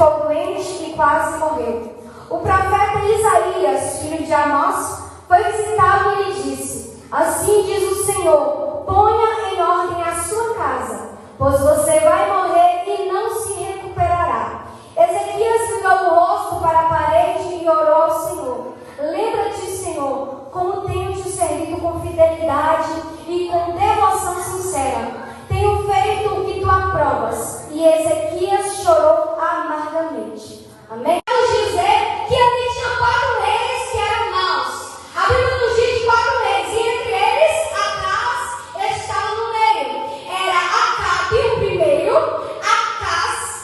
ficou doente e quase morreu. O profeta Isaías, filho de Amós, foi visitá-lo e lhe disse: assim diz o Senhor, ponha em ordem a sua casa, pois você vai morrer e não se recuperará. Ezequias virou o rosto para a parede e orou ao Senhor: lembra-te, Senhor, como tenho te servido com fidelidade e com devoção sincera. Tenho feito o que tu aprovas. E Ezequias chorou amargamente. Amém? Vamos dizer que ali tinha 4 reis que eram maus. A Bíblia nos diz 4 reis, e entre eles Acaz estava no meio. Era Acabe o primeiro, Acaz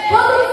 Quando ele